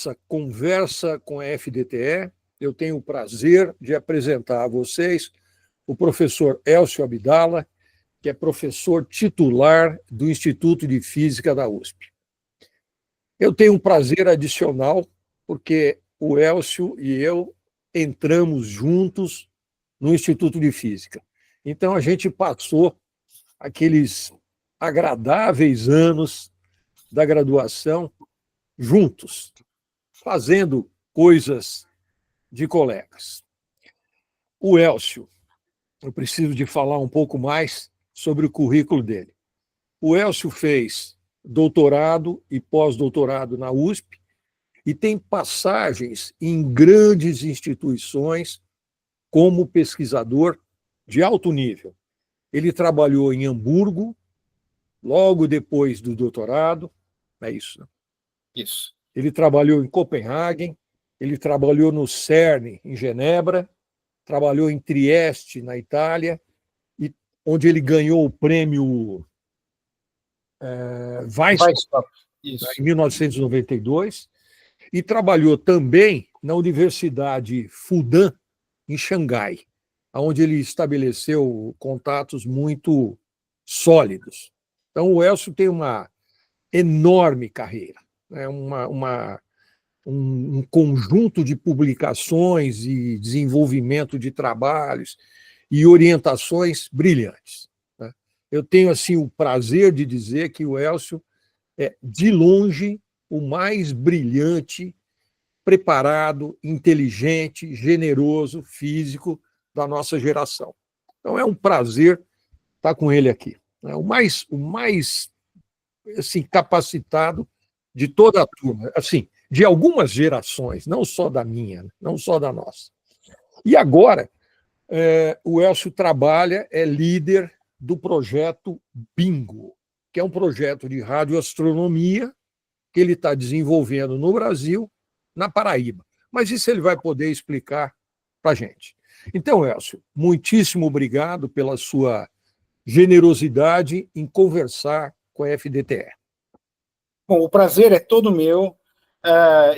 nossa conversa com a FDTE. Eu tenho o prazer de apresentar a vocês o professor Elcio Abdala, que é professor titular do Instituto de Física da USP. Eu tenho um prazer adicional, porque o Elcio e eu entramos juntos no Instituto de Física. Então, a gente passou aqueles agradáveis anos da graduação juntos, fazendo coisas de colegas. O Elcio, eu preciso de falar um pouco mais sobre o currículo dele. O Elcio fez doutorado e pós-doutorado na USP e tem passagens em grandes instituições como pesquisador de alto nível. Ele trabalhou em Hamburgo, logo depois do doutorado, é isso, né? Isso. Ele trabalhou em Copenhague, ele trabalhou no CERN, em Genebra, trabalhou em Trieste, na Itália, onde ele ganhou o prêmio Weizsäcker, em 1992, e trabalhou também na Universidade Fudan, em Xangai, onde ele estabeleceu contatos muito sólidos. Então, o Elcio tem uma enorme carreira, né? Um conjunto de publicações e desenvolvimento de trabalhos e orientações brilhantes, né? Eu tenho assim o prazer de dizer que o Elcio é, de longe, o mais brilhante, preparado, inteligente, generoso, físico da nossa geração. Então é um prazer estar com ele aqui. O mais assim, capacitado de toda a turma, assim, de algumas gerações, não só da minha, não só da nossa. E agora, o Elcio trabalha, é líder do projeto Bingo, que é um projeto de radioastronomia que ele está desenvolvendo no Brasil, na Paraíba. Mas isso ele vai poder explicar para a gente. Então, Elcio, muitíssimo obrigado pela sua generosidade em conversar com a FDTE. Bom, o prazer é todo meu.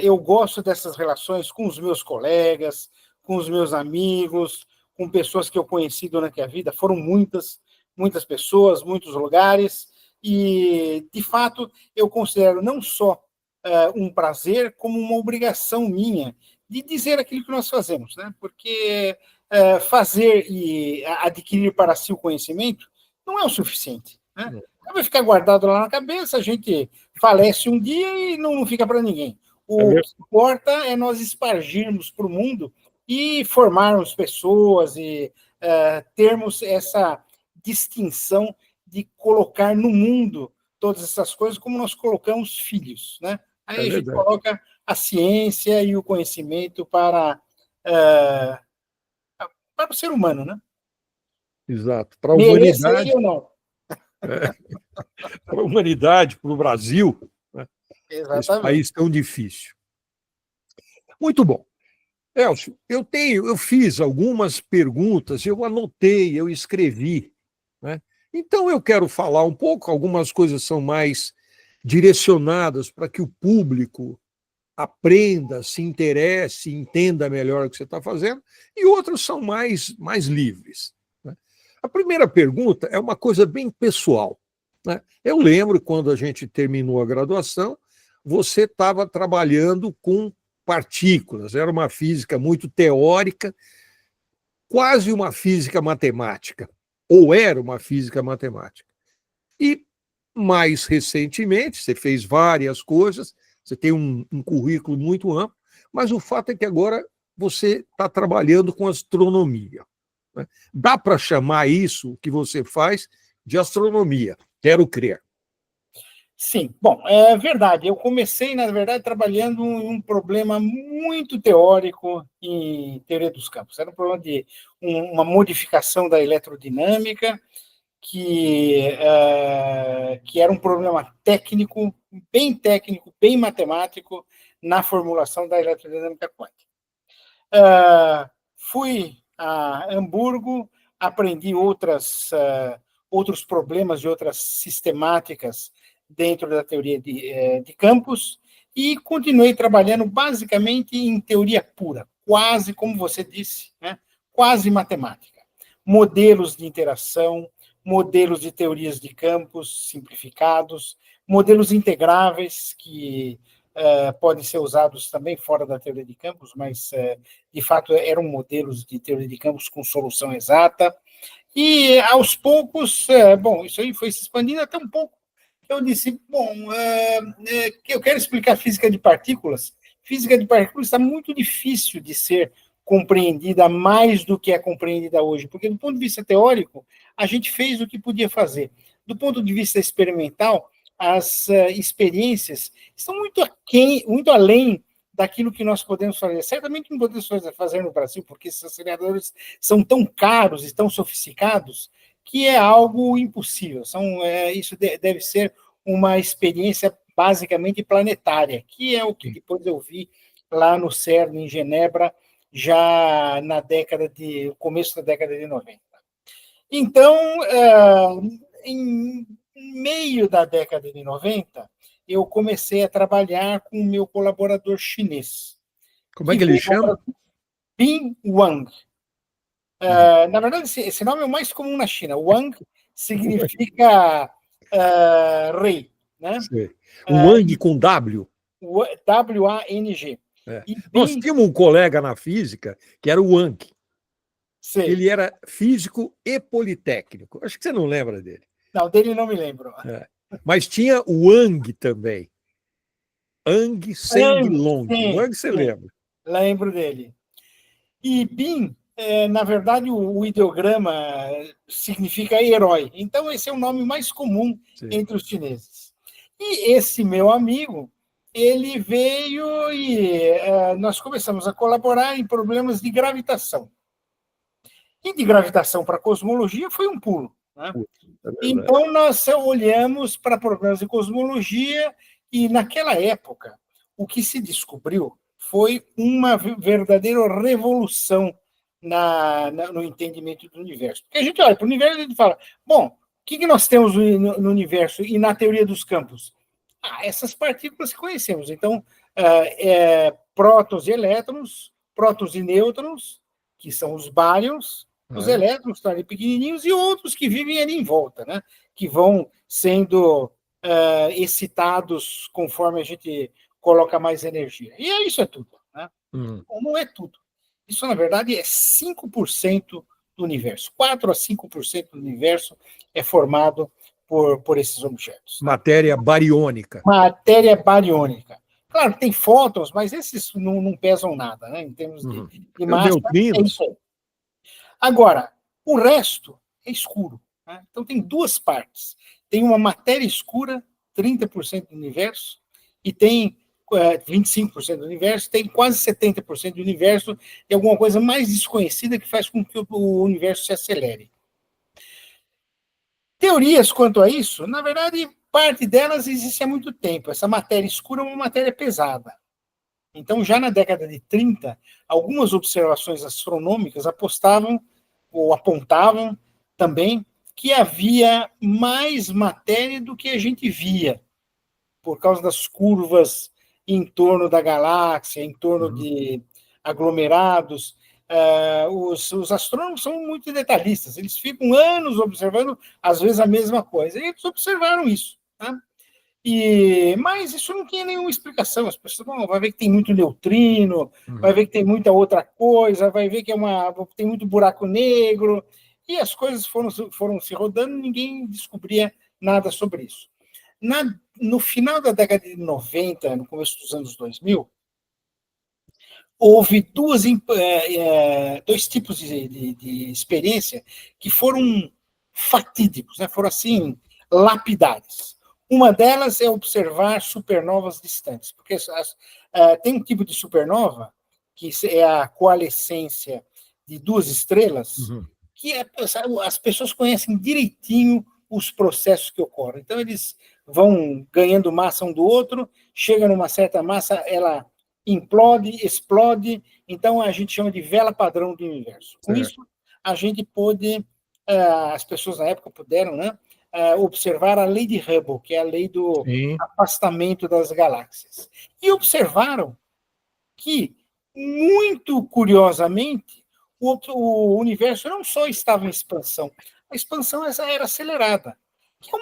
Eu gosto dessas relações com os meus colegas, com os meus amigos, com pessoas que eu conheci durante a vida. Foram muitas pessoas, muitos lugares. E, de fato, eu considero não só um prazer, como uma obrigação minha de dizer aquilo que nós fazemos, né? Porque fazer e adquirir para si o conhecimento não é o suficiente, né? Vai ficar guardado lá na cabeça, a gente falece um dia e não fica para ninguém. O que importa é nós espargirmos para o mundo e formarmos pessoas e termos essa distinção de colocar no mundo todas essas coisas como nós colocamos filhos, né? Aí a gente coloca a ciência e o conhecimento para o ser humano, né? Exato. Para a humanidade. Ele ou não. Para a humanidade, para o Brasil, né? Esse país tão difícil. Muito bom. Elcio, eu fiz algumas perguntas, eu anotei, eu escrevi, né? Então eu quero falar um pouco, algumas coisas são mais direcionadas para que o público aprenda, se interesse, entenda melhor o que você está fazendo, e outras são mais livres, né? A primeira pergunta é uma coisa bem pessoal, né? Eu lembro quando a gente terminou a graduação, você estava trabalhando com partículas, era uma física muito teórica, quase uma física matemática, ou era uma física matemática. E, mais recentemente, você fez várias coisas, você tem um currículo muito amplo, mas o fato é que agora você está trabalhando com astronomia, né? Dá para chamar isso que você faz de astronomia, quero crer. Sim, bom, é verdade. Eu comecei, na verdade, trabalhando em um problema muito teórico em teoria dos campos. Era um problema de uma modificação da eletrodinâmica, que era um problema técnico, bem matemático, na formulação da eletrodinâmica quântica. Fui a Hamburgo, aprendi outros problemas de outras sistemáticas dentro da teoria de campos, e continuei trabalhando basicamente em teoria pura, quase, como você disse, né, quase matemática. Modelos de interação, modelos de teorias de campos simplificados, modelos integráveis que podem ser usados também fora da teoria de campos, mas, de fato, eram modelos de teoria de campos com solução exata. E, aos poucos, bom, isso aí foi se expandindo até um pouco. Eu disse, bom, eu quero explicar física de partículas. Física de partículas está muito difícil de ser compreendida mais do que é compreendida hoje, porque, do ponto de vista teórico, a gente fez o que podia fazer. Do ponto de vista experimental, as experiências estão muito além daquilo que nós podemos fazer. Certamente não podemos fazer no Brasil, porque esses aceleradores são tão caros e tão sofisticados que é algo impossível. Isso deve ser uma experiência basicamente planetária, que é o que depois eu vi lá no CERN, em Genebra, já no começo da década de 90. Então, em meio da década de 90, eu comecei a trabalhar com o meu colaborador chinês. Como é que ele chama? Bin Wang. Na verdade, esse nome é o mais comum na China. Wang significa rei. Né? O Wang com W? W-A-N-G. Nós tínhamos um colega na física que era o Wang. Sei. Ele era físico e politécnico. Acho que você não lembra dele. Não, dele não me lembro. Mas tinha o Wang também. Ang Seng Long. O Wang você lembra? Lembro dele. E Bin, na verdade, o ideograma significa herói. Então, esse é o nome mais comum entre os chineses. E esse meu amigo, ele veio e nós começamos a colaborar em problemas de gravitação. E de gravitação para cosmologia foi um pulo. Né? Então, nós olhamos para problemas de cosmologia e, naquela época, o que se descobriu foi uma verdadeira revolução no entendimento do universo. Porque a gente olha para o universo e a gente fala, bom, o que nós temos no universo e na teoria dos campos? Essas partículas que conhecemos. Então, prótons e elétrons, prótons e nêutrons, que são os baryons, os elétrons estão ali pequenininhos, e outros que vivem ali em volta, né? Que vão sendo excitados conforme a gente coloca mais energia. E isso é tudo. Né? Não é tudo. Isso, na verdade, é 5% do universo. 4 a 5% do universo é formado por esses objetos. Matéria bariônica. Matéria bariônica. Claro, tem fótons, mas esses não pesam nada, né? Em termos de massa. É isso aí. Agora, o resto é escuro. Né? Então, tem duas partes. Tem uma matéria escura, 30% do universo, e tem 25% do universo, tem quase 70% do universo, e alguma coisa mais desconhecida que faz com que o universo se acelere. Teorias quanto a isso, na verdade, parte delas existe há muito tempo. Essa matéria escura é uma matéria pesada. Então, já na década de 30, algumas observações astronômicas apostavam ou apontavam também que havia mais matéria do que a gente via, por causa das curvas em torno da galáxia, em torno de aglomerados. Os astrônomos são muito detalhistas, eles ficam anos observando, às vezes, a mesma coisa, e eles observaram isso. Tá? Mas isso não tinha nenhuma explicação. As pessoas vai ver que tem muito neutrino, vai ver que tem muita outra coisa, vai ver que tem muito buraco negro, e as coisas foram se rodando, ninguém descobria nada sobre isso. No final da década de 90, no começo dos anos 2000, houve dois tipos de experiência que foram fatídicos, né? Foram assim, lapidares. Uma delas é observar supernovas distantes, porque tem um tipo de supernova, que é a coalescência de duas estrelas, que as pessoas conhecem direitinho os processos que ocorrem. Então, eles vão ganhando massa um do outro, chega numa certa massa, ela implode, explode, então a gente chama de vela padrão do universo. Com isso, a gente pôde, as pessoas na época puderam, né, observar a lei de Hubble, que é a lei do Sim. afastamento das galáxias. E observaram que, muito curiosamente, o universo não só estava em expansão, a expansão era acelerada, que é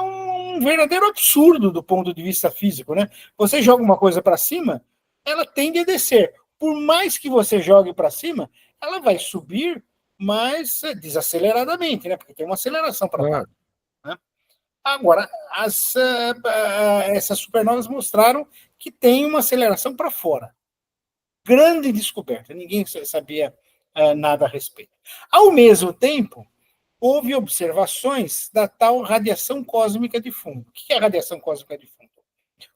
um verdadeiro absurdo do ponto de vista físico, né? Você joga uma coisa para cima, ela tende a descer. Por mais que você jogue para cima, ela vai subir, mas desaceleradamente, né? Porque tem uma aceleração para baixo. Né? Agora, essas supernovas mostraram que tem uma aceleração para fora. Grande descoberta, ninguém sabia nada a respeito. Ao mesmo tempo, houve observações da tal radiação cósmica de fundo. O que é radiação cósmica de fundo?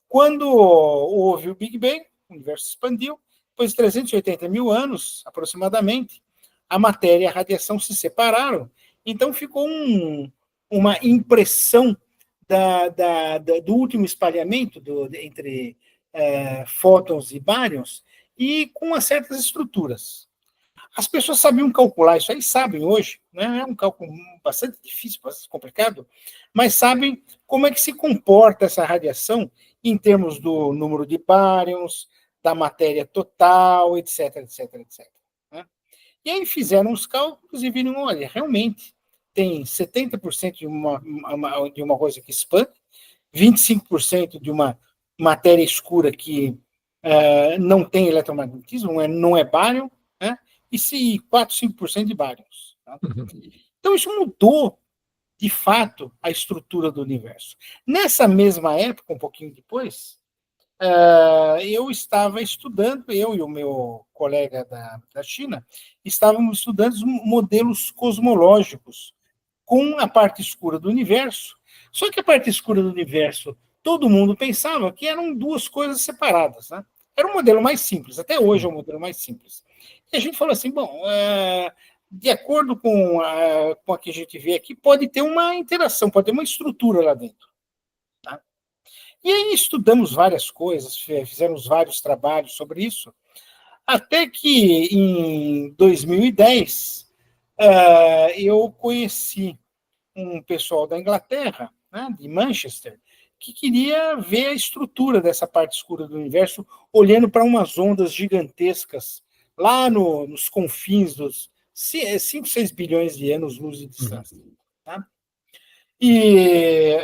Quando houve o Big Bang, o universo expandiu, depois de 380 mil anos, aproximadamente, a matéria e a radiação se separaram, então ficou uma impressão do último espalhamento entre fótons e bárions, e com umas certas estruturas. As pessoas sabiam calcular isso aí, sabem hoje, né? É um cálculo bastante difícil, bastante complicado, mas sabem como é que se comporta essa radiação em termos do número de bárions, da matéria total, etc, etc, etc. Né? E aí fizeram os cálculos e viram, olha, realmente tem 70% de uma coisa que expande, 25% de uma matéria escura que não tem eletromagnetismo, não é bárion, né? E se 4, 5% de bárions. Tá? Então, isso mudou, de fato, a estrutura do universo. Nessa mesma época, um pouquinho depois, eu estava estudando, eu e o meu colega da China, estávamos estudando modelos cosmológicos com a parte escura do universo. Só que a parte escura do universo, todo mundo pensava que eram duas coisas separadas. Né? Era um modelo mais simples, até hoje é um modelo mais simples. E a gente falou assim, bom, de acordo com a que a gente vê aqui, pode ter uma interação, pode ter uma estrutura lá dentro. Tá? E aí estudamos várias coisas, fizemos vários trabalhos sobre isso, até que em 2010 eu conheci um pessoal da Inglaterra, né, de Manchester, que queria ver a estrutura dessa parte escura do universo, olhando para umas ondas gigantescas lá nos confins dos 5, 6 bilhões de anos-luz de distância. Tá? E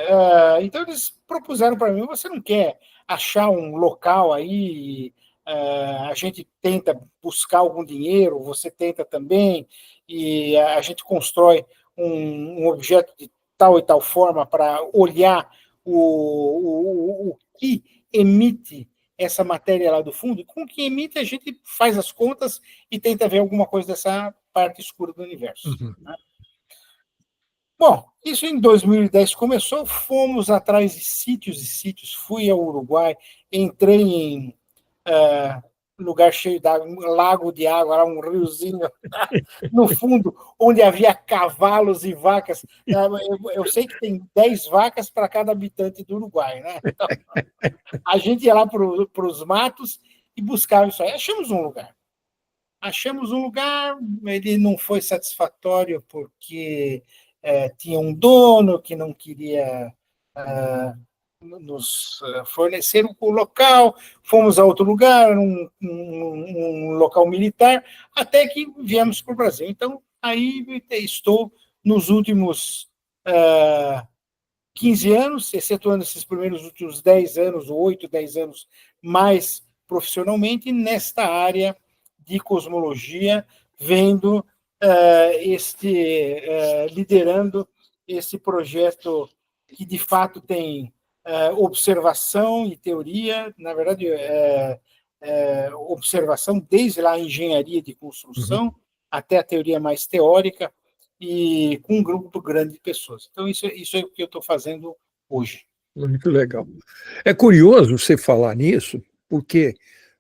então eles propuseram para mim, você não quer achar um local aí, a gente tenta buscar algum dinheiro, você tenta também, e a gente constrói um objeto de tal e tal forma para olhar o que emite essa matéria lá do fundo, com o que emite a gente faz as contas e tenta ver alguma coisa dessa parte escura do universo. Né? Bom, isso em 2010 começou, fomos atrás de sítios e sítios, fui ao Uruguai, entrei em lugar cheio de água, um lago de água, lá, um riozinho no fundo, onde havia cavalos e vacas. Eu sei que tem 10 vacas para cada habitante do Uruguai, né? Então, a gente ia lá para os matos e buscava isso aí. Achamos um lugar, ele não foi satisfatório porque tinha um dono que não queria nos fornecer o local, fomos a outro lugar, um local militar, até que viemos para o Brasil. Então, aí estou nos últimos 15 anos, excetuando esses primeiros últimos 10 anos, ou 8, 10 anos, mais profissionalmente, nesta área de cosmologia, vendo liderando esse projeto que, de fato, tem observação e teoria, na verdade, observação desde lá a engenharia de construção até a teoria mais teórica, e com um grupo grande de pessoas. Então, isso é o que eu estou fazendo hoje. Muito legal. É curioso você falar nisso, porque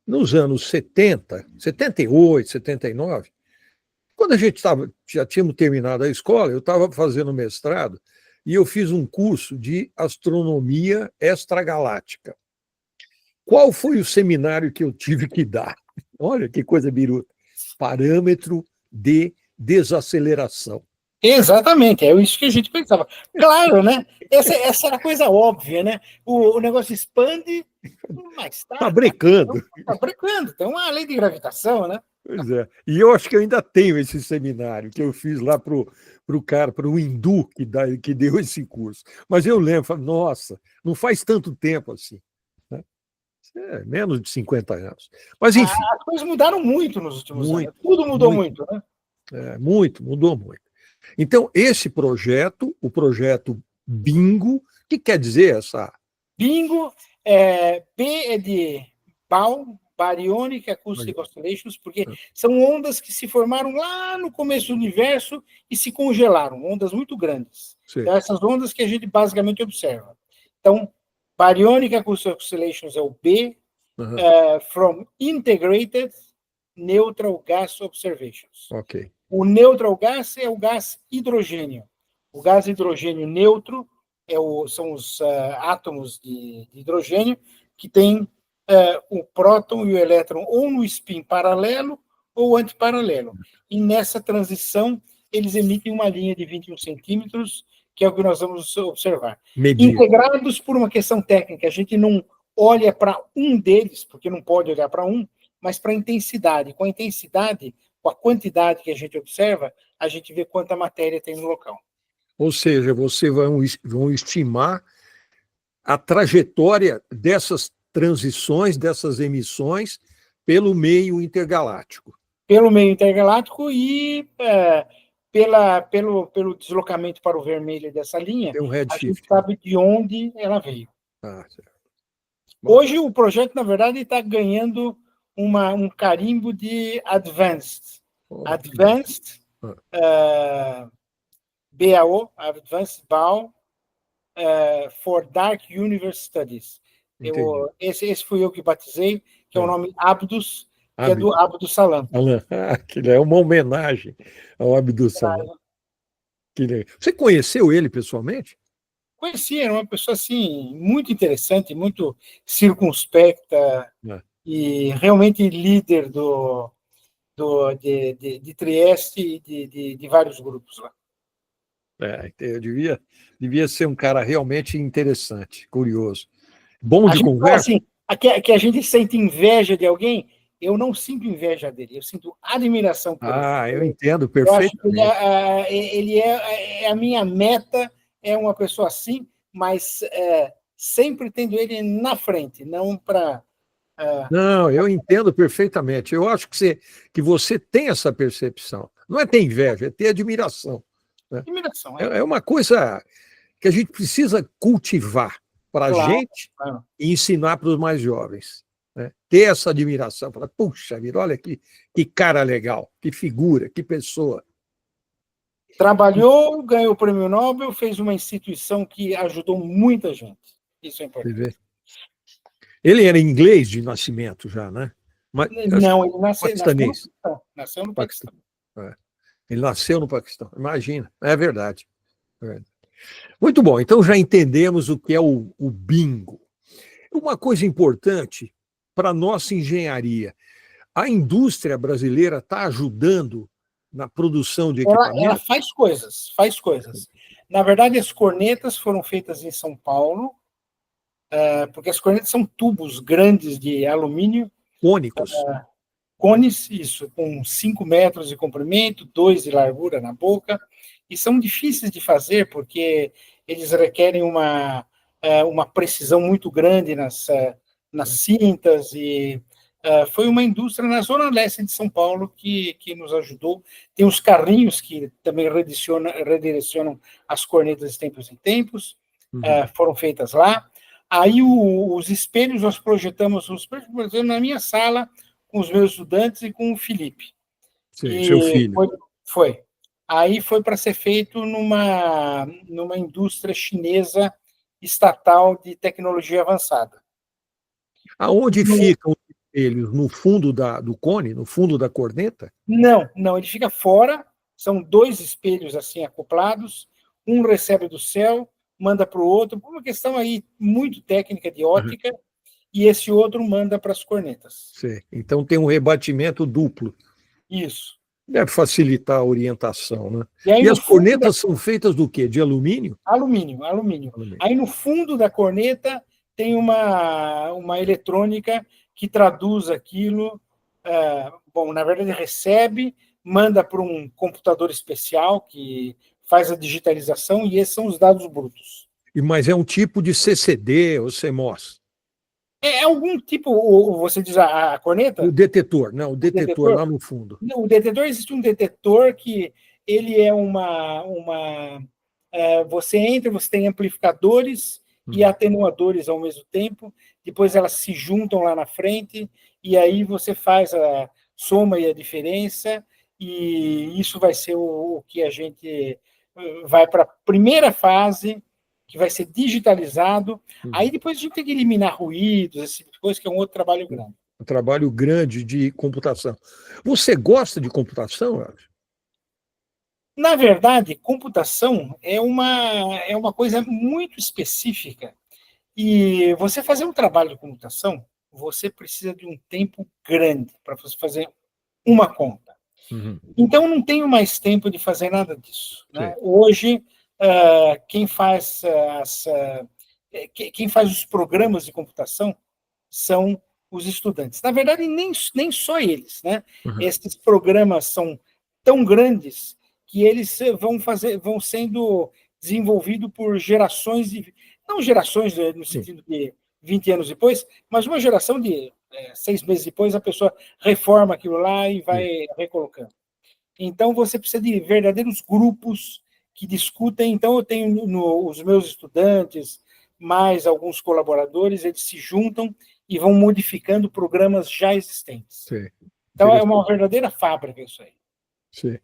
nos anos 70, 78, 79, quando a gente já tínhamos terminado a escola, eu estava fazendo mestrado e eu fiz um curso de astronomia extragaláctica. Qual foi o seminário que eu tive que dar? Olha que coisa biruta. Parâmetro de desaceleração. Exatamente, é isso que a gente pensava. Claro, né? Essa era a coisa óbvia, né? O negócio expande, mas Tá brecando. tá brecando, tem uma lei de gravitação, né? Pois é. E eu acho que eu ainda tenho esse seminário que eu fiz lá para o cara, para o hindu que deu esse curso. Mas eu lembro, falo, nossa, não faz tanto tempo assim. Né? É, menos de 50 anos. Mas, enfim. As coisas mudaram muito nos últimos Muito, anos. Tudo mudou muito, né? mudou muito. Então, esse projeto, o projeto Bingo, que quer dizer essa. Bingo, B é de Baryonic Acoustic Oscillations, porque são ondas que se formaram lá no começo do universo e se congelaram, ondas muito grandes. Sim. Então, essas ondas que a gente basicamente observa. Então, Baryonic Acoustic Oscillations é o B, from Integrated Neutral Gas Observations. Ok. O neutral gas é o gás hidrogênio. O gás hidrogênio neutro são os átomos de hidrogênio que têm o próton e o elétron ou no spin paralelo ou antiparalelo. E nessa transição, eles emitem uma linha de 21 centímetros, que é o que nós vamos observar. Medir. Integrados por uma questão técnica, a gente não olha para um deles, porque não pode olhar para um, mas para a intensidade. Com a intensidade, com a quantidade que a gente observa, a gente vê quanta matéria tem no local. Ou seja, vocês vão estimar a trajetória dessas transições, dessas emissões, pelo meio intergaláctico. Pelo meio intergaláctico e pelo deslocamento para o vermelho dessa linha, a gente sabe de onde ela veio. Hoje, o projeto, na verdade, está ganhando um carimbo de Advanced. Advanced BAO, Advanced BAO, for Dark Universe Studies. Esse fui eu que batizei, que é o nome Abdus, que é do Abdus Salam. Aquilo é uma homenagem ao Abdus Salam. Você conheceu ele pessoalmente? Conheci, era uma pessoa assim, muito interessante, muito circunspecta e realmente líder de Trieste e de vários grupos lá. Eu devia ser um cara realmente interessante, curioso. Bom de conversa? Assim, que a gente sente inveja de alguém, eu não sinto inveja dele, eu sinto admiração por ele. Eu entendo perfeitamente. Eu acho que ele é a minha meta, é uma pessoa assim, mas sempre tendo ele na frente, não para... Não, eu entendo perfeitamente. Eu acho que você tem essa percepção. Não é ter inveja, é ter admiração. Né? Admiração, é uma coisa que a gente precisa cultivar para a gente e ensinar para os mais jovens. Né? Ter essa admiração, falar, puxa vida, olha que cara legal, que figura, que pessoa. Trabalhou, ganhou o prêmio Nobel, fez uma instituição que ajudou muita gente. Isso é importante. Ele era inglês de nascimento já, né? Não, ele nasceu no Paquistão. Ele nasceu no Paquistão, imagina, é verdade. Muito bom, então já entendemos o que é o bingo. Uma coisa importante para a nossa engenharia, a indústria brasileira está ajudando na produção de equipamentos? Ela faz coisas. Na verdade, as cornetas foram feitas em São Paulo, porque as cornetas são tubos grandes de alumínio. Cônicos. Cones, isso, com 5 metros de comprimento, 2 de largura na boca, e são difíceis de fazer porque eles requerem uma precisão muito grande nas cintas, e foi uma indústria na zona leste de São Paulo que nos ajudou. Tem os carrinhos que também redirecionam as cornetas de tempos em tempos, foram feitas lá. Aí os espelhos, nós projetamos na minha sala, com os meus estudantes e com o Felipe. Sim, seu filho. Foi. Aí foi para ser feito numa indústria chinesa estatal de tecnologia avançada. Aonde ficam os espelhos? No fundo do cone? No fundo da corneta? Não, ele fica fora, são 2 espelhos assim acoplados, um recebe do céu, manda para o outro, por uma questão aí muito técnica de ótica, e esse outro manda para as cornetas. Sim. Então tem um rebatimento duplo. Isso. Deve facilitar a orientação, né? E, aí, e as cornetas são feitas do quê? De alumínio? Alumínio. Aí no fundo da corneta tem uma eletrônica que traduz aquilo. Bom, na verdade, recebe, manda para um computador especial que faz a digitalização, e esses são os dados brutos. Mas é um tipo de CCD ou CMOS? É algum tipo, você diz a corneta? O detetor, não, o detetor lá no fundo. O detetor, existe um detetor que ele é você entra, você tem amplificadores e atenuadores ao mesmo tempo, depois elas se juntam lá na frente, e aí você faz a soma e a diferença, e isso vai ser o que a gente vai para a primeira fase, que vai ser digitalizado. Aí depois a gente tem que eliminar ruídos, esse tipo de coisa, que é um outro trabalho grande. Um trabalho grande de computação. Você gosta de computação, Elcio? Na verdade, computação é uma coisa muito específica, e você fazer um trabalho de computação, você precisa de um tempo grande para você fazer uma conta. Então, não tenho mais tempo de fazer nada disso, né? Hoje, quem faz os programas de computação são os estudantes. Na verdade, nem só eles, né? Esses programas são tão grandes que eles vão sendo desenvolvidos por gerações não gerações no sentido de 20 anos depois, mas uma geração de 6 meses depois, a pessoa reforma aquilo lá e vai recolocando. Então, você precisa de verdadeiros grupos que discutem. Então, eu tenho os meus estudantes, mais alguns colaboradores, eles se juntam e vão modificando programas já existentes. Sim. Então, é uma verdadeira fábrica isso aí. Sim.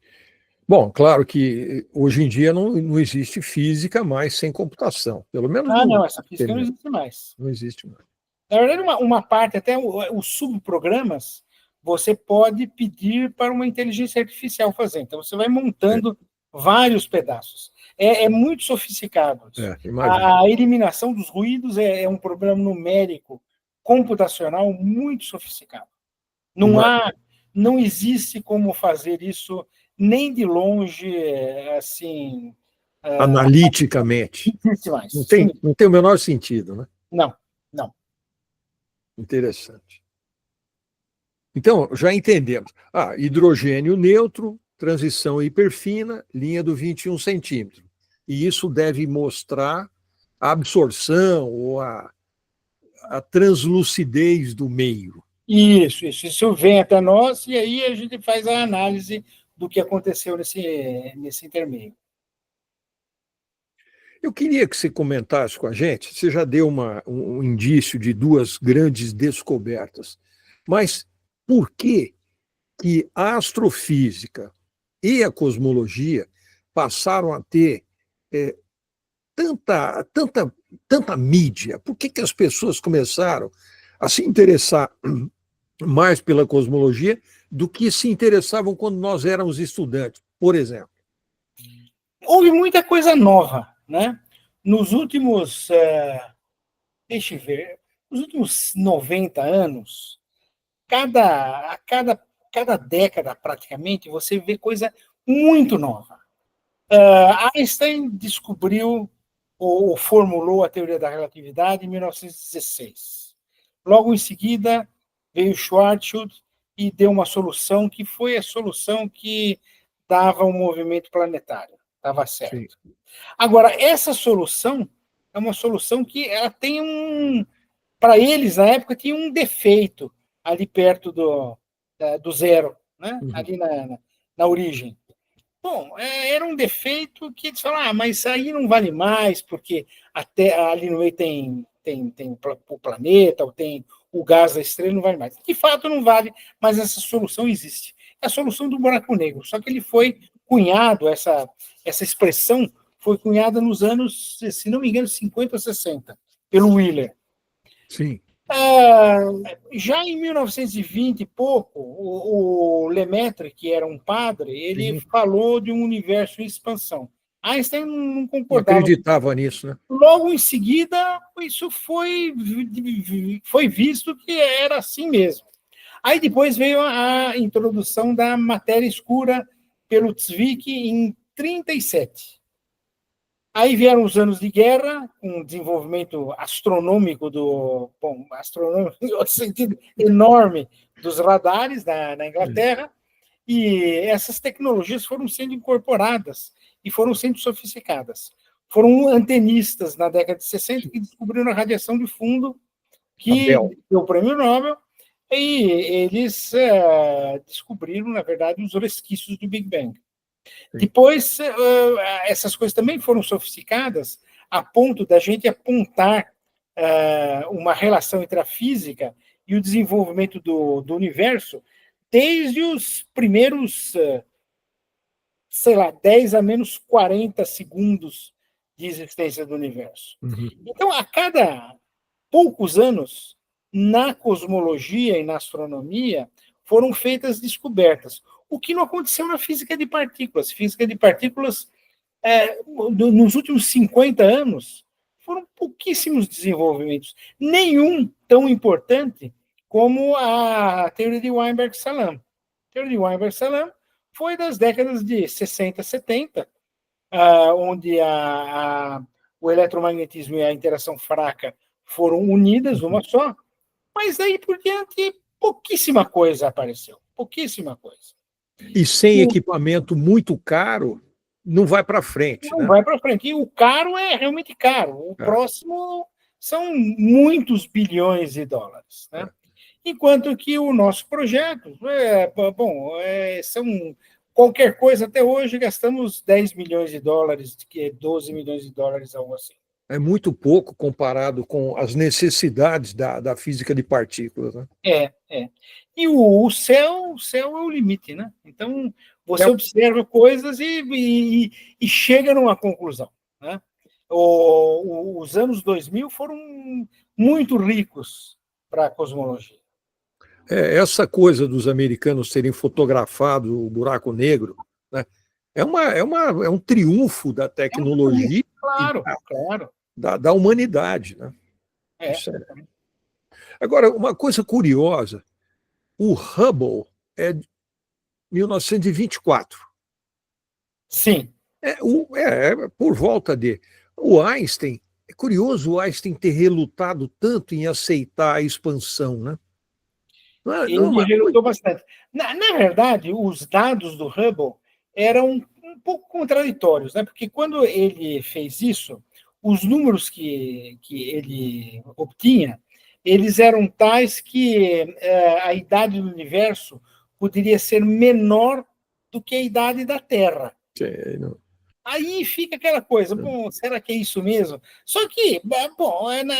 Bom, claro que hoje em dia não existe física mais sem computação. Pelo menos não, essa física não existe mais. Não existe mais. Na verdade, uma parte, até os subprogramas, você pode pedir para uma inteligência artificial fazer. Então, você vai montando vários pedaços. É muito sofisticado. A eliminação dos ruídos é um problema numérico, computacional, muito sofisticado. Não existe como fazer isso nem de longe, assim... Analiticamente. Mais. Não tem o menor sentido, né? Não. Interessante. Então, já entendemos. Hidrogênio neutro, transição hiperfina, linha do 21 centímetros. E isso deve mostrar a absorção ou a translucidez do meio. Isso vem até nós, e aí a gente faz a análise do que aconteceu nesse intermeio. Eu queria que você comentasse com a gente, você já deu um indício de duas grandes descobertas, mas por que a astrofísica e a cosmologia passaram a ter tanta mídia? Por que as pessoas começaram a se interessar mais pela cosmologia do que se interessavam quando nós éramos estudantes, por exemplo? Houve muita coisa nova, né? Nos últimos, deixa eu ver, nos últimos 90 anos, cada década, praticamente, você vê coisa muito nova. Einstein descobriu ou formulou a teoria da relatividade em 1916. Logo em seguida, veio Schwarzschild e deu uma solução que foi a solução que dava um movimento planetário. Estava certo. Sim. Agora, essa solução é uma solução que ela tem para eles, na época, tinha um defeito ali perto do zero, né? Ali na origem. Bom, era um defeito que eles falaram, mas aí não vale mais, porque até ali no meio tem o planeta, ou tem o gás da estrela, não vale mais. De fato, não vale, mas essa solução existe. É a solução do buraco negro, só que ele foi cunhado, essa expressão foi cunhada nos anos, se não me engano, 50 ou 60, pelo Wheeler. Sim. Já em 1920 e pouco, o Lemaitre, que era um padre, ele falou de um universo em expansão. Einstein não concordava. Não acreditava nisso, né? Logo em seguida, isso foi visto que era assim mesmo. Aí depois veio a introdução da matéria escura pelo Zwick em 1937. Aí vieram os anos de guerra, com um desenvolvimento astronômico astronômico no sentido enorme dos radares na Inglaterra, e essas tecnologias foram sendo incorporadas e foram sendo sofisticadas. Foram antenistas na década de 60 que descobriram a radiação de fundo, que deu o prêmio Nobel, e eles descobriram, na verdade, os resquícios do Big Bang. Depois, essas coisas também foram sofisticadas a ponto da gente apontar uma relação entre a física e o desenvolvimento do universo desde os primeiros, sei lá, 10 a menos 40 segundos de existência do universo. Então, a cada poucos anos, na cosmologia e na astronomia, foram feitas descobertas. O que não aconteceu na física de partículas. Física de partículas, nos últimos 50 anos, foram pouquíssimos desenvolvimentos. Nenhum tão importante como a teoria de Weinberg-Salam. A teoria de Weinberg-Salam foi das décadas de 60, 70, onde o eletromagnetismo e a interação fraca foram unidas, uma só, mas daí por diante pouquíssima coisa apareceu, pouquíssima coisa. E sem equipamento muito caro, não vai para frente. Não vai para frente. E o caro é realmente caro. O próximo são muitos bilhões de dólares. Né? Enquanto que o nosso projeto, são qualquer coisa, até hoje gastamos 10 milhões de dólares, que é 12 milhões de dólares, algo assim. É muito pouco comparado com as necessidades da física de partículas. Né? E o céu é o limite, né? Então, você observa coisas e chega numa conclusão. Né? Os anos 2000 foram muito ricos para a cosmologia. Essa coisa dos americanos terem fotografado o buraco negro, né? É um triunfo da tecnologia claro. Da humanidade. Né? Agora, uma coisa curiosa, o Hubble é de 1924. Sim. Por volta de... O Einstein, é curioso o Einstein ter relutado tanto em aceitar a expansão, né? Ele relutou bastante. Na verdade, os dados do Hubble eram um pouco contraditórios, né? Porque quando ele fez isso, os números que ele obtinha, eles eram tais que a idade do universo poderia ser menor do que a idade da Terra. Aí fica aquela coisa, será que é isso mesmo? Só que,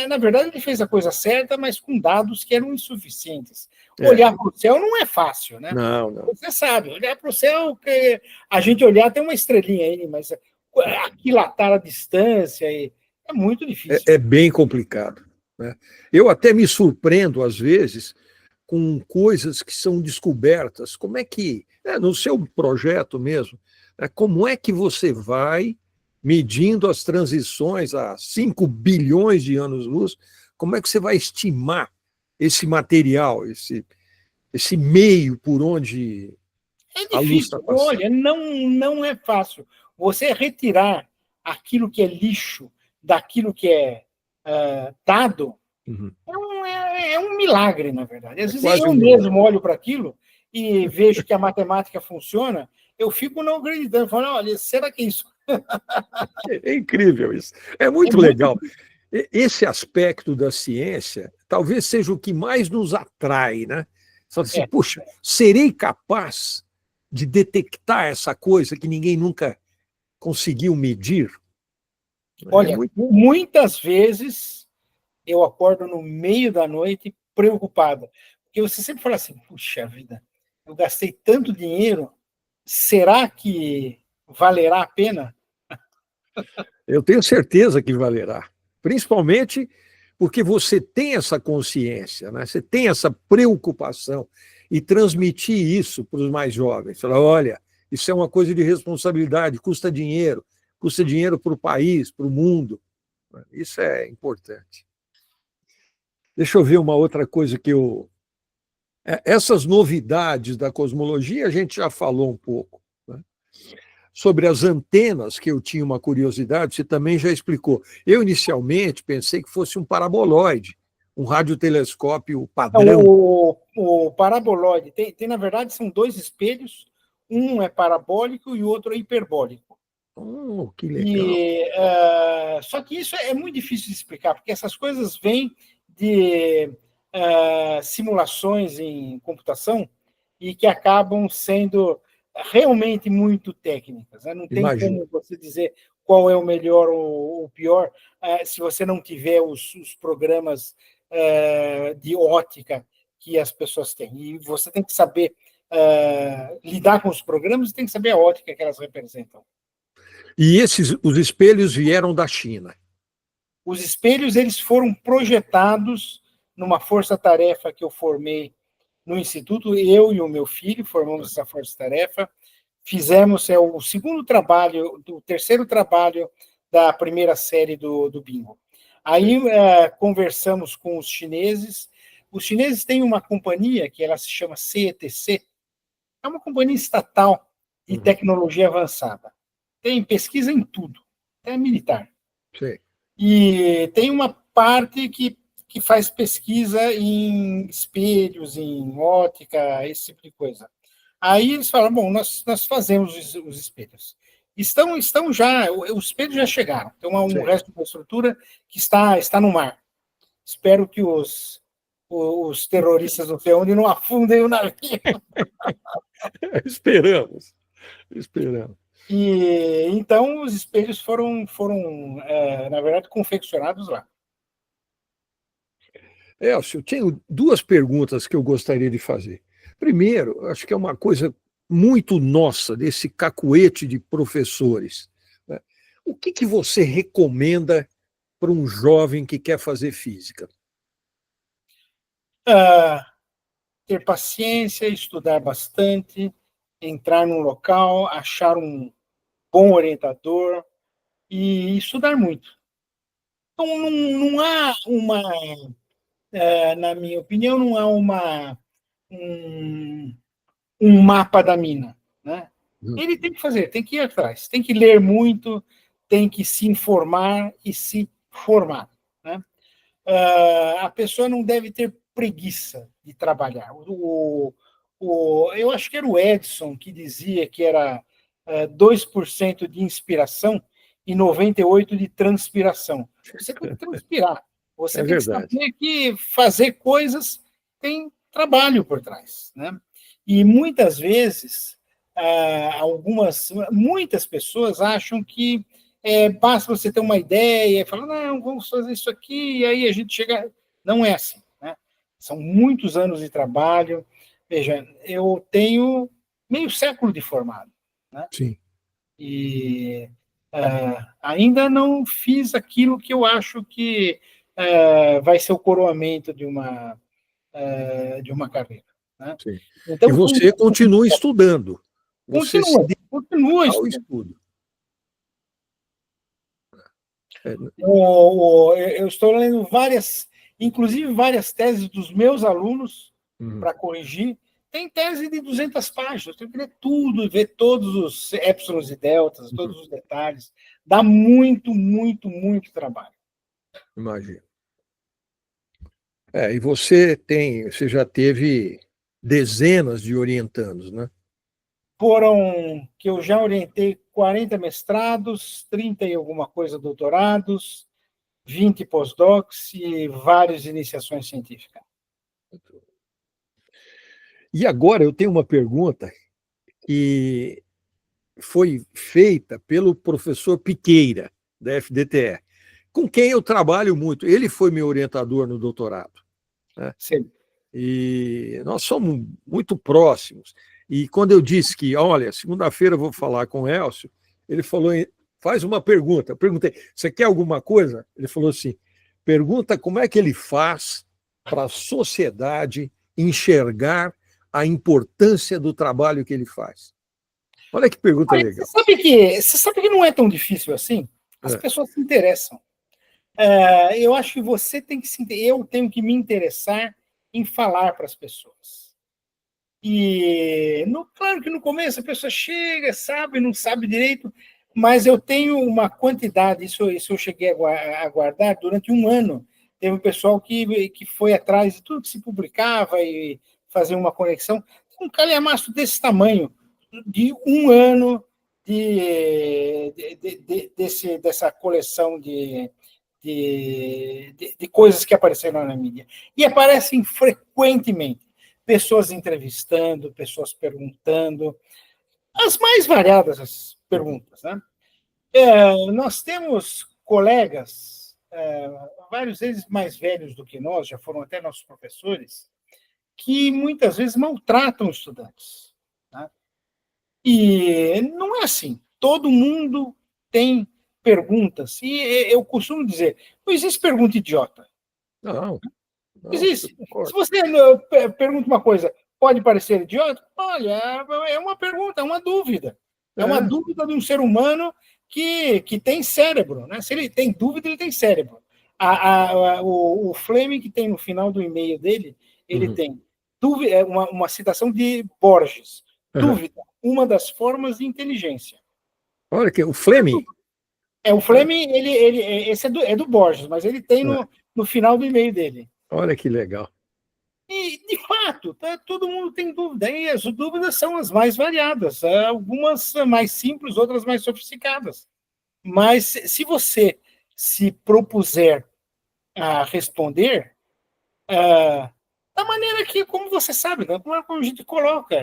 na verdade, ele fez a coisa certa, mas com dados que eram insuficientes. Olhar para o céu não é fácil, né? Não. Você sabe, olhar para o céu, que a gente olhar tem uma estrelinha aí, mas aquilatar a distância é muito difícil. É bem complicado. Né? Eu até me surpreendo, às vezes, com coisas que são descobertas. Como é que, no seu projeto mesmo, como é que você vai medindo as transições a 5 bilhões de anos-luz? Como é que você vai estimar esse material, esse meio por onde a luz está passando? Olha, não é fácil. Você retirar aquilo que é lixo daquilo que é dado é um milagre, na verdade. Às vezes eu mesmo olho para aquilo e vejo que a matemática funciona, eu fico não acreditando, falando, olha, será que é isso? É incrível isso. É muito legal. Esse aspecto da ciência talvez seja o que mais nos atrai, né? Só assim, puxa, serei capaz de detectar essa coisa que ninguém nunca conseguiu medir? Olha, muitas vezes eu acordo no meio da noite preocupado, porque você sempre fala assim, puxa vida, eu gastei tanto dinheiro, será que valerá a pena? Eu tenho certeza que valerá, principalmente porque você tem essa consciência, né? Você tem essa preocupação e transmitir isso para os mais jovens. Falar, olha, isso é uma coisa de responsabilidade, custa dinheiro para o país, para o mundo. Isso é importante. Deixa eu ver uma outra coisa que eu Essas novidades da cosmologia a gente já falou um pouco, né? Sobre as antenas, que eu tinha uma curiosidade, você também já explicou. Eu, inicialmente, pensei que fosse um paraboloide, um radiotelescópio padrão. O paraboloide na verdade, são dois espelhos, um é parabólico e o outro é hiperbólico. Oh, que legal. Só que isso é muito difícil de explicar, porque essas coisas vêm de simulações em computação e que acabam sendo realmente muito técnicas, né? Não tem Imagino. como você dizer qual é o melhor ou o pior se você não tiver os programas de ótica que as pessoas têm. E você tem que saber lidar com os programas e tem que saber a ótica que elas representam. E os espelhos vieram da China. Os espelhos eles foram projetados numa força-tarefa que eu formei no Instituto, eu e o meu filho formamos essa força-tarefa, fizemos o segundo trabalho, o terceiro trabalho da primeira série do Bingo. Aí conversamos com os chineses têm uma companhia que ela se chama CETC, é uma companhia estatal de tecnologia avançada, tem pesquisa em tudo, é militar. Sim. E tem uma parte que faz pesquisa em espelhos, em ótica, esse tipo de coisa. Aí eles falam, bom, nós fazemos os espelhos. Estão já, os espelhos já chegaram. Tem um resto da estrutura que está no mar. Espero que os terroristas não sei onde não afundem o navio. Esperamos. E então os espelhos foram na verdade, confeccionados lá. Elcio, eu tenho duas perguntas que eu gostaria de fazer. Primeiro, acho que é uma coisa muito nossa, desse cacuete de professores, né? O que você recomenda para um jovem que quer fazer física? Ter paciência, estudar bastante, entrar num local, achar um bom orientador e estudar muito. Então, não há na minha opinião, não há um mapa da mina, né? Ele tem que fazer, tem que ir atrás, tem que ler muito, tem que se informar e se formar, né? A pessoa não deve ter preguiça de trabalhar. Eu acho que era o Edison que dizia que era 2% de inspiração e 98% de transpiração. Você tem que transpirar. Você É tem que verdade. saber que fazer coisas tem trabalho por trás, né? E muitas vezes, muitas pessoas acham que basta você ter uma ideia e falar, não, vamos fazer isso aqui, e aí a gente chega. Não é assim, né? São muitos anos de trabalho. Veja, eu tenho meio século de formado, né? Sim. E ainda não fiz aquilo que eu acho que vai ser o coroamento de uma carreira, né? Sim. E Então, você continua estudando. Você se continua dedica ao estudando. estudo. Eu estou lendo inclusive várias teses dos meus alunos para corrigir. Tem tese de 200 páginas, eu tenho que ler tudo, ver todos os épsilons e deltas, todos os detalhes. Dá muito, muito, muito trabalho. Imagino. E você já teve dezenas de orientandos, né? Que eu já orientei 40 mestrados, 30 e alguma coisa doutorados, 20 pós-docs e várias iniciações científicas. E agora eu tenho uma pergunta que foi feita pelo professor Piqueira, da FDTE, com quem eu trabalho muito. Ele foi meu orientador no doutorado, né? Sim. E nós somos muito próximos. E quando eu disse que, olha, segunda-feira eu vou falar com o Elcio, ele falou, faz uma pergunta. Eu perguntei, você quer alguma coisa? Ele falou assim, pergunta como é que ele faz para a sociedade enxergar a importância do trabalho que ele faz. Olha que pergunta legal. Você sabe que não é tão difícil assim? As pessoas se interessam. Eu acho que eu tenho que me interessar em falar para as pessoas. E, claro que no começo a pessoa chega, sabe, não sabe direito, mas eu tenho uma quantidade, isso eu cheguei a guardar durante um ano. Teve um pessoal que foi atrás de tudo que se publicava e fazer uma conexão. Um calhamaço desse tamanho, de um ano dessa coleção de coisas que apareceram na mídia. E aparecem frequentemente. Pessoas entrevistando, pessoas perguntando, as mais variadas as perguntas. Né? Nós temos colegas, vários deles mais velhos do que nós, já foram até nossos professores, que muitas vezes maltratam os estudantes. Né? E não é assim. Todo mundo tem perguntas. E eu costumo dizer, não existe pergunta idiota. Não. Existe. Se você pergunta uma coisa, pode parecer idiota? Olha, é uma pergunta, é uma dúvida. É uma dúvida de um ser humano que tem cérebro. Né? Se ele tem dúvida, ele tem cérebro. O Fleming, que tem no final do e-mail dele, ele tem dúvida, uma citação de Borges. Dúvida, uma das formas de inteligência. Olha que o Fleming. O Fleming, esse é do Borges, mas ele tem no final do e-mail dele. Olha que legal. E, de fato, todo mundo tem dúvida, e as dúvidas são as mais variadas, algumas mais simples, outras mais sofisticadas. Mas se você se propuser a responder, da maneira que, como você sabe, como a gente coloca,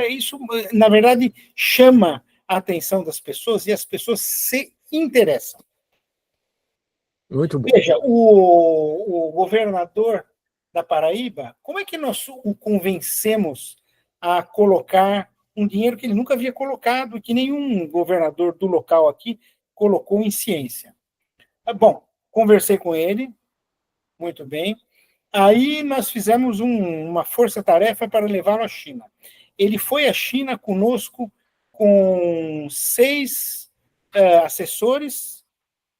isso, na verdade, chama a atenção das pessoas e as pessoas se interessam. Muito bom. Veja, o governador da Paraíba, como é que nós o convencemos a colocar um dinheiro que ele nunca havia colocado, que nenhum governador do local aqui colocou em ciência? Bom, conversei com ele, muito bem. Aí nós fizemos uma força-tarefa para levá-lo à China. Ele foi à China conosco com 6 assessores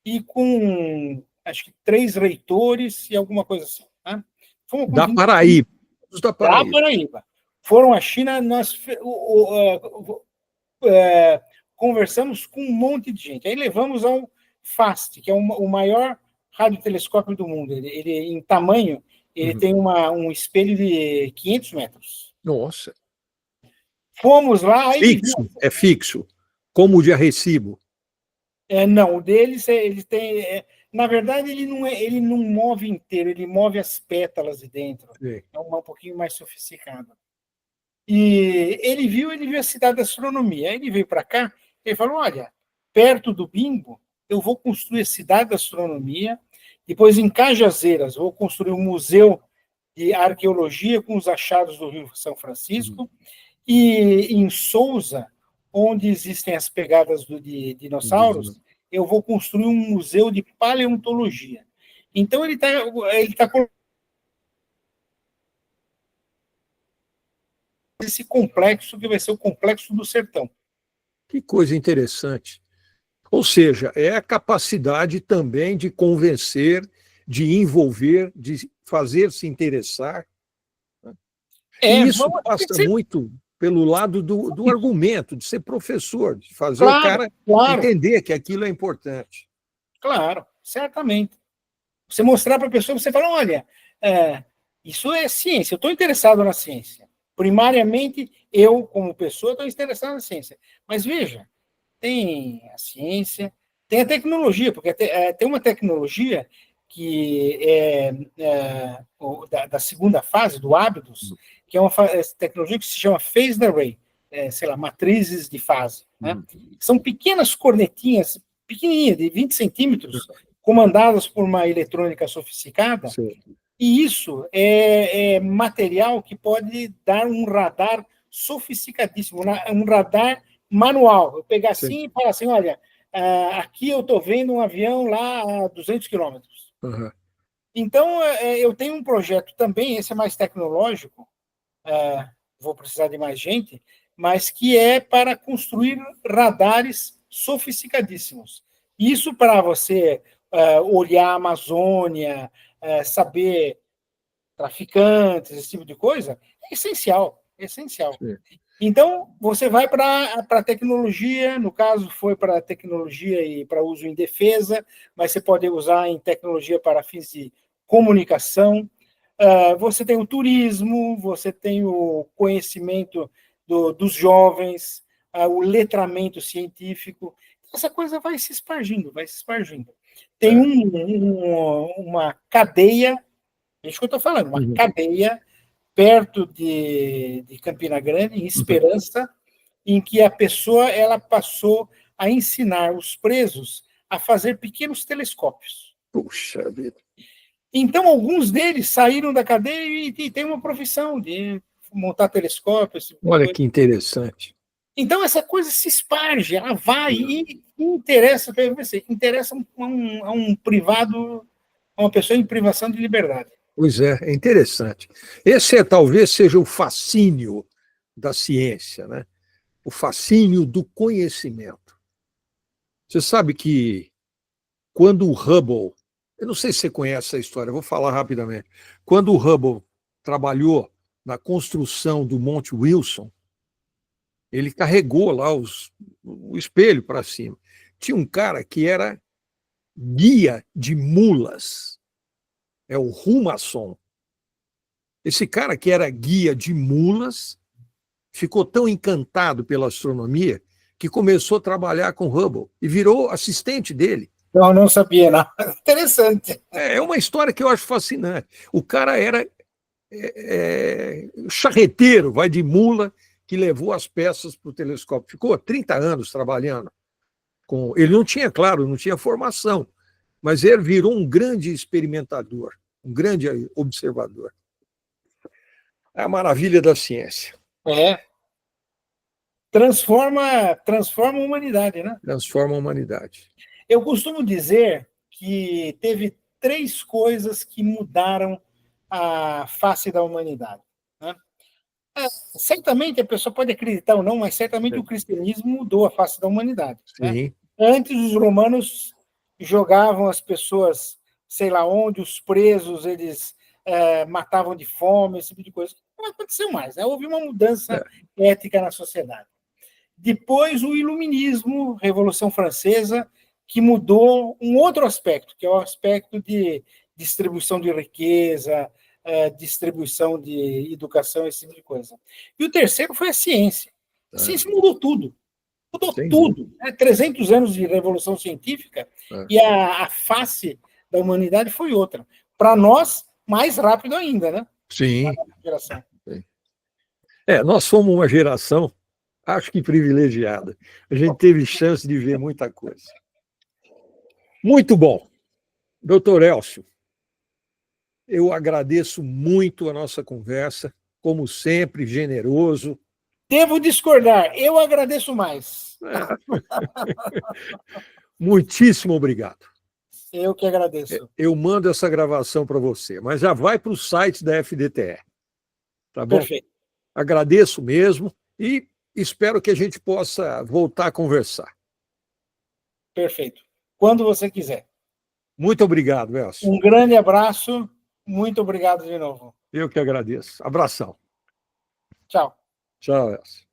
e com, acho que 3 reitores e alguma coisa assim. Né? Da Paraíba. Da Paraíba. Foram à China, nós conversamos com um monte de gente. Aí levamos ao FAST, que é o maior radiotelescópio do mundo. Ele em tamanho, ele tem um espelho de 500 metros. Nossa. Fomos lá... Fixo, é fixo, como o de Arrecibo. Não, o deles, ele tem... na verdade, ele não move inteiro, ele move as pétalas de dentro. Sim. É um pouquinho mais sofisticado. E ele viu a cidade da astronomia. Aí ele veio para cá, ele falou, olha, perto do Bimbo, eu vou construir a cidade da astronomia, depois em Cajazeiras, vou construir um museu de arqueologia com os achados do Rio São Francisco, e em Sousa, onde existem as pegadas de dinossauros, eu vou construir um museu de paleontologia. Então, ele tá esse complexo que vai ser o Complexo do Sertão. Que coisa interessante. Ou seja, é a capacidade também de convencer, de envolver, de fazer se interessar. E isso passa muito pelo lado do argumento, de ser professor, de fazer o cara entender que aquilo é importante. Claro, certamente. Você mostrar para a pessoa, você fala, olha, isso é ciência, eu estou interessado na ciência. Primariamente, eu, como pessoa, estou interessado na ciência. Mas veja, tem a ciência, tem a tecnologia, porque tem uma tecnologia que da segunda fase, do Hábitos, que é uma tecnologia que se chama Phased Array, sei lá, matrizes de fase. Né? São pequenas cornetinhas, pequenininhas, de 20 centímetros, comandadas por uma eletrônica sofisticada, sim. E isso é material que pode dar um radar sofisticadíssimo, um radar manual. Eu pegar assim sim. E falar assim, olha, aqui eu estou vendo um avião lá a 200 quilômetros. Uhum. Então, eu tenho um projeto também, esse é mais tecnológico, vou precisar de mais gente, mas que é para construir radares sofisticadíssimos. Isso para você olhar a Amazônia, saber traficantes, esse tipo de coisa, é essencial. essencial. Sim. Então, você vai para a tecnologia, no caso foi para a tecnologia e para uso em defesa, mas você pode usar em tecnologia para fins de comunicação. Você tem o turismo, você tem o conhecimento dos jovens, o letramento científico. Essa coisa vai se espargindo, vai se espargindo. Tem uma cadeia, é isso que eu estou falando, uma cadeia perto de Campina Grande, em Esperança, em que a pessoa ela passou a ensinar os presos a fazer pequenos telescópios. Puxa vida. Então, alguns deles saíram da cadeia e têm uma profissão de montar telescópios. Olha que interessante. Então, essa coisa se esparge, ela vai e interessa a um privado, a uma pessoa em privação de liberdade. Pois é interessante. Esse talvez seja o fascínio da ciência, né? O fascínio do conhecimento. Você sabe que quando o Hubble, eu não sei se você conhece essa história, vou falar rapidamente. Quando o Hubble trabalhou na construção do Monte Wilson, ele carregou lá o espelho para cima. Tinha um cara que era guia de mulas, é o Rumasson. Esse cara que era guia de mulas ficou tão encantado pela astronomia que começou a trabalhar com Hubble e virou assistente dele. Não sabia, não. Interessante. É uma história que eu acho fascinante. O cara era charreteiro, vai de mula, que levou as peças para o telescópio. Ficou 30 anos trabalhando. Ele não tinha, claro, não tinha formação, mas ele virou um grande experimentador, um grande observador. É a maravilha da ciência. Transforma a humanidade, né? Transforma a humanidade. Eu costumo dizer que teve 3 coisas que mudaram a face da humanidade, né? Certamente a pessoa pode acreditar ou não, mas certamente o cristianismo mudou a face da humanidade. Sim. Né? Antes, os romanos jogavam as pessoas, sei lá onde, os presos, eles matavam de fome, esse tipo de coisa. Não aconteceu mais, né? Houve uma mudança ética na sociedade. Depois, o iluminismo, Revolução Francesa, que mudou um outro aspecto, que é o aspecto de distribuição de riqueza, distribuição de educação, esse tipo de coisa. E o terceiro foi a ciência. A ciência mudou tudo. Mudou tudo. 300 anos de revolução científica e a face da humanidade foi outra. Para nós, mais rápido ainda, né? Sim. Nós somos uma geração, acho que privilegiada. A gente teve chance de ver muita coisa. Muito bom. Doutor Elcio, eu agradeço muito a nossa conversa, como sempre, generoso. Devo discordar, eu agradeço mais. Muitíssimo obrigado. Eu que agradeço. Eu mando essa gravação para você, mas já vai para o site da FDTE. Tá bom? Perfeito. Agradeço mesmo e espero que a gente possa voltar a conversar. Perfeito. Quando você quiser. Muito obrigado, Elcio. Um grande abraço. Muito obrigado de novo. Eu que agradeço. Abração. Tchau. Tchau, Elcio.